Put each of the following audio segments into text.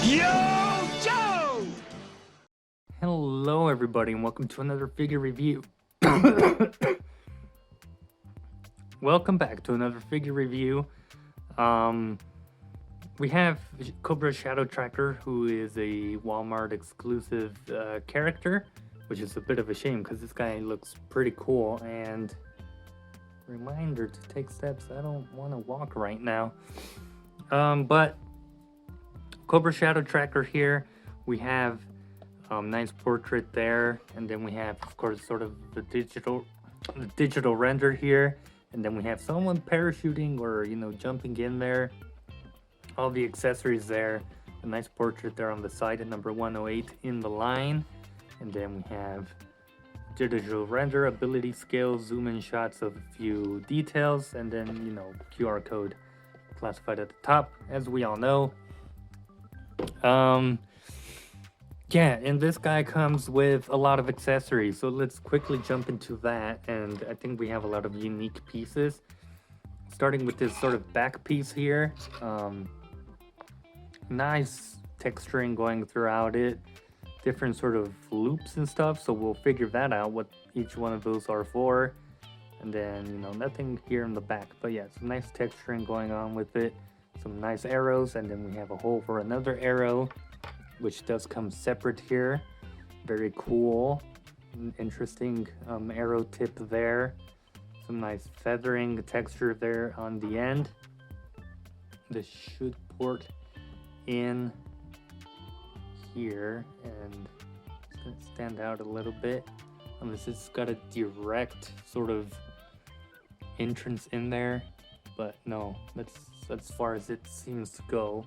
Yo, Joe! Hello everybody and welcome to another figure review. Welcome back to another figure review. We have Cobra Shadow Tracker, who is a Walmart exclusive character, which is a bit of a shame because this guy looks pretty cool. And reminder to take steps, I don't want to walk right now. But Cobra Shadow Tracker here, we have nice portrait there, and then we have, of course, sort of the digital render here, and then we have someone parachuting or jumping in there. All the accessories there, a nice portrait there on the side at number 108 in the line, and then we have digital render, ability scale, zoom in shots of a few details, and then QR code classified at the top, as we all know. Yeah, and this guy comes with a lot of accessories, so let's quickly jump into that. And I think we have a lot of unique pieces, starting with this sort of back piece here. Nice texturing going throughout it, different sort of loops and stuff, so we'll figure that out, what each one of those are for. And then nothing here in the back, but yeah, some nice texturing going on with it, some nice arrows, and then we have a hole for another arrow, which does come separate here. Very cool, interesting arrow tip there. Some nice feathering texture there on the end. This should port in here, and it's gonna stand out a little bit. This has got a direct sort of entrance in there, but no, that's as far as it seems to go.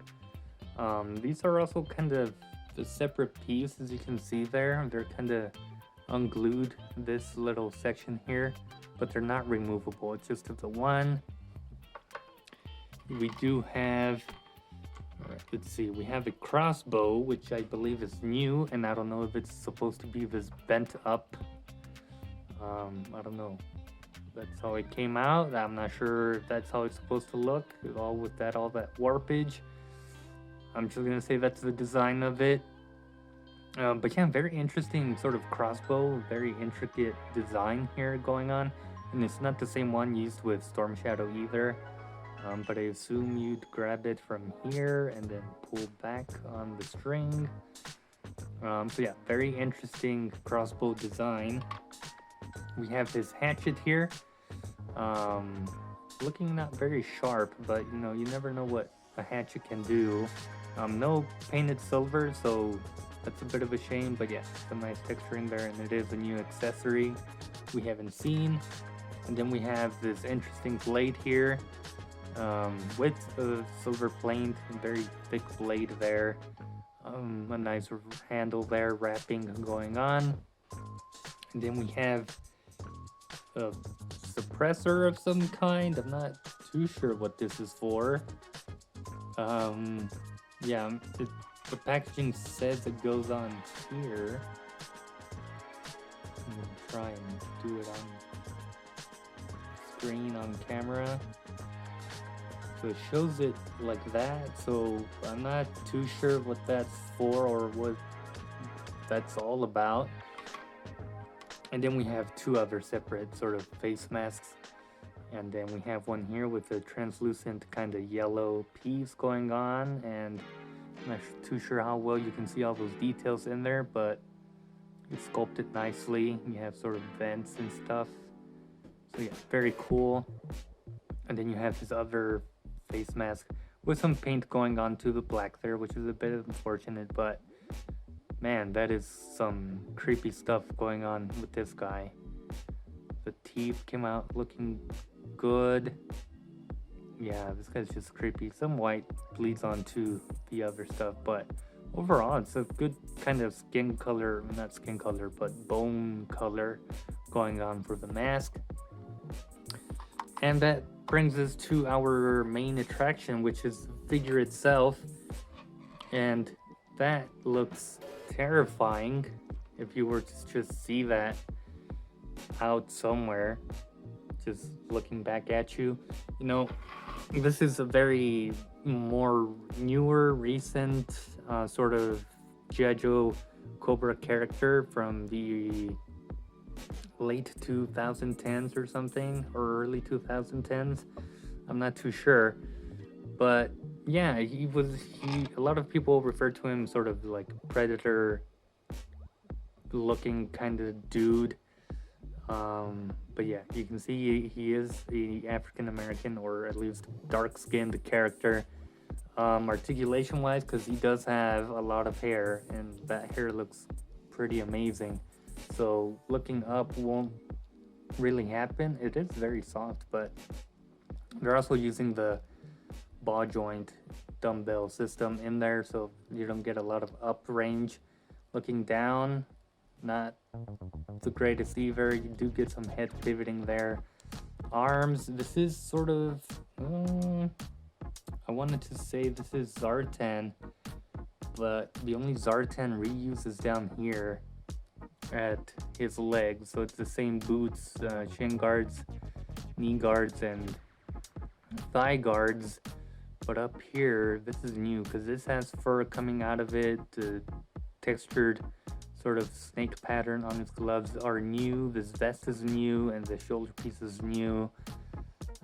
These are also kind of the separate piece, as you can see there. They're kind of unglued, this little section here, but they're not removable. It's just the one. We do have, let's see, we have a crossbow, which I believe is new, and I don't know if it's supposed to be this bent up. I don't know. That's how it came out. I'm not sure if that's how it's supposed to look, all that warpage. I'm just gonna say that's the design of it. But yeah, very interesting sort of crossbow, very intricate design here going on. And it's not the same one used with Storm Shadow either. But I assume you'd grab it from here and then pull back on the string. So yeah, very interesting crossbow design. We have this hatchet here. Looking not very sharp, but you never know what a hatchet can do. No painted silver, so that's a bit of a shame, but yeah, some nice texturing there, and it is a new accessory we haven't seen. And then we have this interesting blade here, with a silver plate, very thick blade there, a nice handle there, wrapping going on. And then we have a suppressor of some kind. I'm not too sure what this is for. Yeah, the packaging says it goes on here. I'm gonna try and do it on screen on camera. So it shows it like that, so I'm not too sure what that's for or what that's all about. And then we have two other separate sort of face masks. And then we have one here with a translucent kind of yellow piece going on, and I'm not too sure how well you can see all those details in there, but it's sculpted nicely. You have sort of vents and stuff. So yeah, very cool. And then you have this other face mask with some paint going on to the black there, which is a bit unfortunate, but man, that is some creepy stuff going on with this guy. The teeth came out looking good. Yeah, this guy's just creepy. Some white bleeds onto the other stuff, but overall it's a good kind of skin color, not skin color, but bone color going on for the mask. And that brings us to our main attraction, which is the figure itself. And that looks terrifying if you were to just see that out somewhere, just looking back at you. This is a very, more newer, recent sort of G.I. Joe Cobra character from the late 2010s or something, or early 2010s. I'm not too sure, but yeah, he a lot of people refer to him sort of like Predator looking kind of dude. But yeah, you can see he is a African American or at least dark skinned character. Articulation wise, because he does have a lot of hair and that hair looks pretty amazing. So looking up won't really happen. It is very soft, but they're also using the ball joint dumbbell system in there, so you don't get a lot of up range. Looking down, not the greatest either. You do get some head pivoting there. Arms, this is sort of I wanted to say this is Zartan, but the only Zartan reuse is down here at his legs, so it's the same boots, shin guards, knee guards, and thigh guards. But up here, this is new because this has fur coming out of it. The textured sort of snake pattern on his gloves are new. This vest is new, and the shoulder piece is new.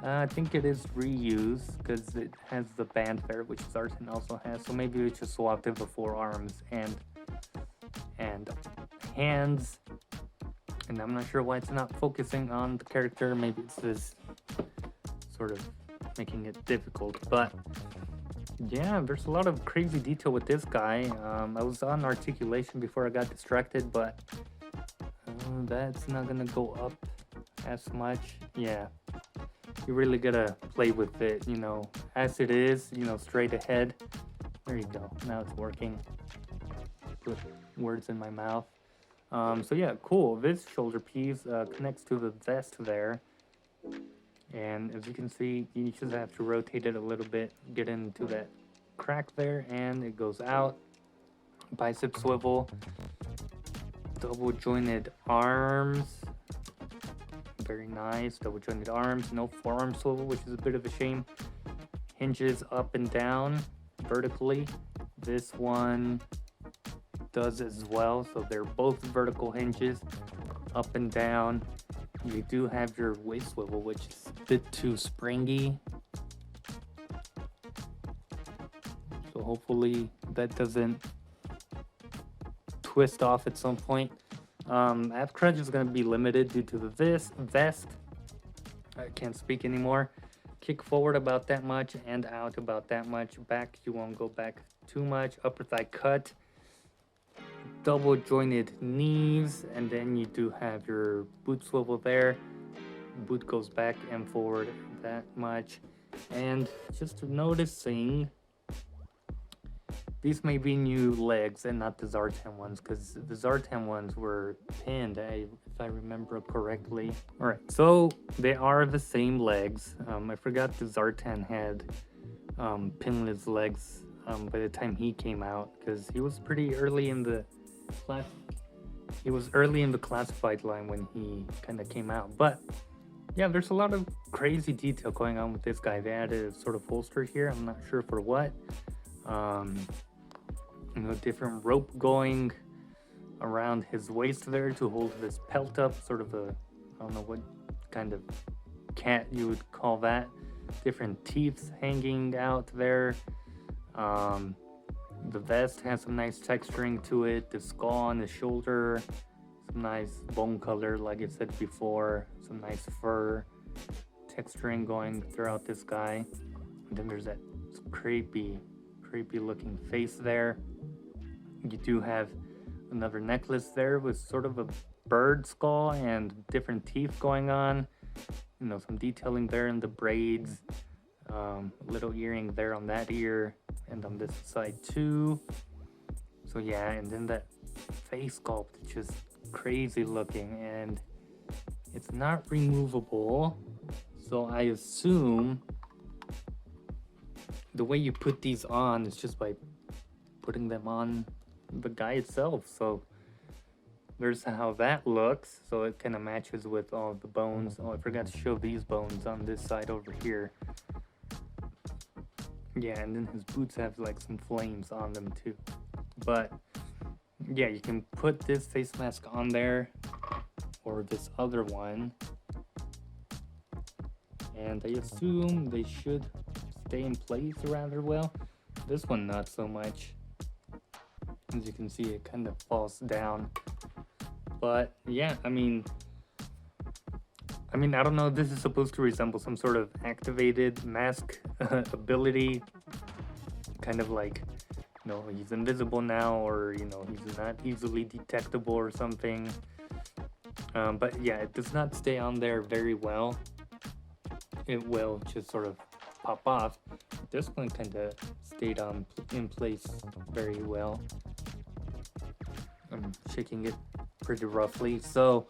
I think it is reused because it has the band there, which Zartan also has. So maybe we just swapped it the forearms and hands. And I'm not sure why it's not focusing on the character. Maybe it's this sort of making it difficult. But yeah, there's a lot of crazy detail with this guy. I was on articulation before I got distracted, but that's not gonna go up as much. Yeah, you really gotta play with it, you know, as it is, you know, straight ahead. There you go. Now it's working. Put words in my mouth. So yeah, cool. This shoulder piece connects to the vest there. And as you can see, you just have to rotate it a little bit, get into that crack there, and it goes out. Bicep swivel. Double jointed arms. Very nice. Double jointed arms. No forearm swivel, which is a bit of a shame. Hinges up and down vertically. This one does as well, so they're both vertical hinges, up and down. You do have your waist swivel, which is a bit too springy, so hopefully that doesn't twist off at some point. Ab crunch is going to be limited due to the vest. I can't speak anymore. Kick forward about that much and out about that much. Back, you won't go back too much. Upper thigh cut. Double jointed knees, and then you do have your boot swivel there. Boot goes back and forward that much. And just noticing, these may be new legs and not the Zartan ones, because the Zartan ones were pinned, if I remember correctly. Alright, so they are the same legs. I forgot the Zartan had pinless legs by the time he came out, because he was pretty early in the classified line when he kind of came out. But yeah, there's a lot of crazy detail going on with this guy. They added a sort of holster here. I'm not sure for what. You know, different rope going around his waist there to hold this pelt up. Sort of a, I don't know what kind of cat you would call that. Different teeth hanging out there. The vest has some nice texturing to it. The skull on the shoulder, some nice bone color, like I said before. Some nice fur texturing going throughout this guy. And then there's that creepy looking face there. You do have another necklace there with sort of a bird skull and different teeth going on. You know, some detailing there in the braids. Little earring there on that ear and on this side too. So yeah, and then that face sculpt, just crazy looking, and it's not removable. So I assume the way you put these on is just by putting them on the guy itself. So there's how that looks. So it kind of matches with all the bones. Oh, I forgot to show these bones on this side over here. Yeah, and then his boots have like some flames on them too. But yeah, you can put this face mask on there or this other one. And I assume they should stay in place rather well. This one not so much. As you can see, it kind of falls down. But yeah, I mean, I don't know. This is supposed to resemble some sort of activated mask ability, kind of like, you know, he's invisible now, or you know, he's not easily detectable or something. But yeah, it does not stay on there very well. It will just sort of pop off. This one kind of stayed in place very well. I'm shaking it pretty roughly, so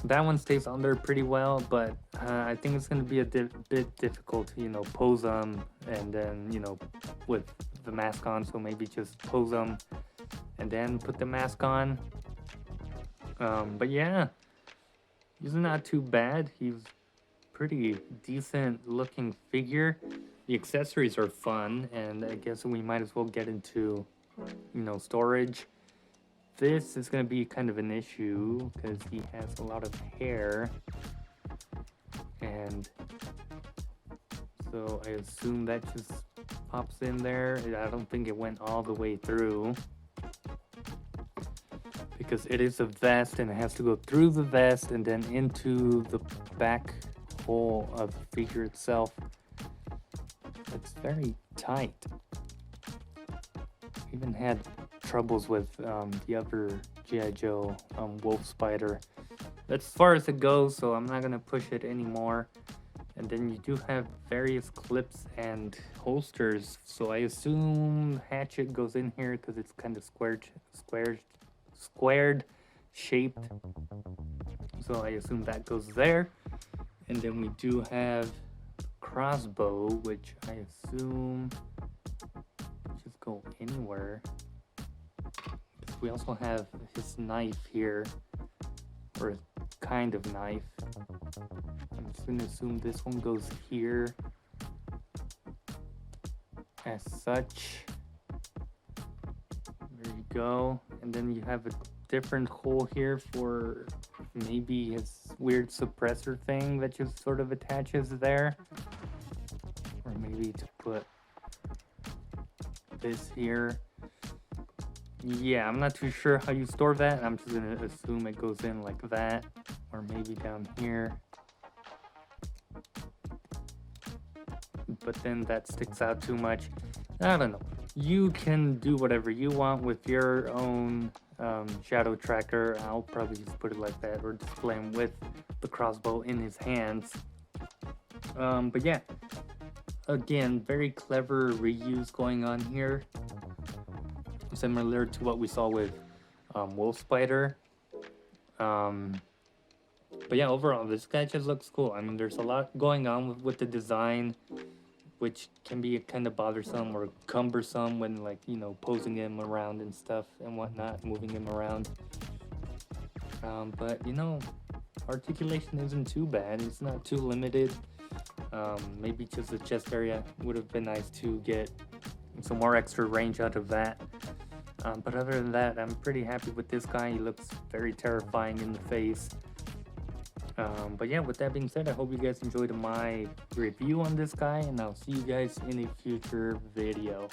that one stays on there pretty well, but I think it's going to be a bit difficult to, you know, pose them and then, you know, with the mask on, so maybe just pose them and then put the mask on. But yeah, he's not too bad. He's pretty decent looking figure. The accessories are fun, and I guess we might as well get into, you know, storage. This is going to be kind of an issue because he has a lot of hair, and so I assume that just pops in there. I don't think it went all the way through because it is a vest and it has to go through the vest and then into the back hole of the figure itself. It's very tight. Even had troubles with the other G.I.Joe wolf spider. That's as far as it goes, so I'm not gonna push it anymore. And then you do have various clips and holsters, so I assume hatchet goes in here because it's kind of squared shaped, so I assume that goes there. And then we do have crossbow, which I assume just go anywhere. We also have his knife here, or kind of knife. I'm just gonna assume this one goes here as such. There you go. And then you have a different hole here for maybe his weird suppressor thing that just sort of attaches there. Or maybe to put this here. Yeah, I'm not too sure how you store that. I'm just gonna assume it goes in like that, or maybe down here. But then that sticks out too much. I don't know. You can do whatever you want with your own shadow tracker. I'll probably just put it like that, or display him with the crossbow in his hands. But yeah, again, very clever reuse going on here. Similar to what we saw with Wolf Spider. But yeah, overall, this guy just looks cool. I mean, there's a lot going on with the design, which can be kind of bothersome or cumbersome when, like, you know, posing him around and stuff and whatnot, moving him around. But, you know, articulation isn't too bad. It's not too limited. Maybe just the chest area would have been nice to get some more extra range out of that. But other than that, I'm pretty happy with this guy. He looks very terrifying in the face. But yeah, with that being said, I hope you guys enjoyed my review on this guy, and I'll see you guys in a future video.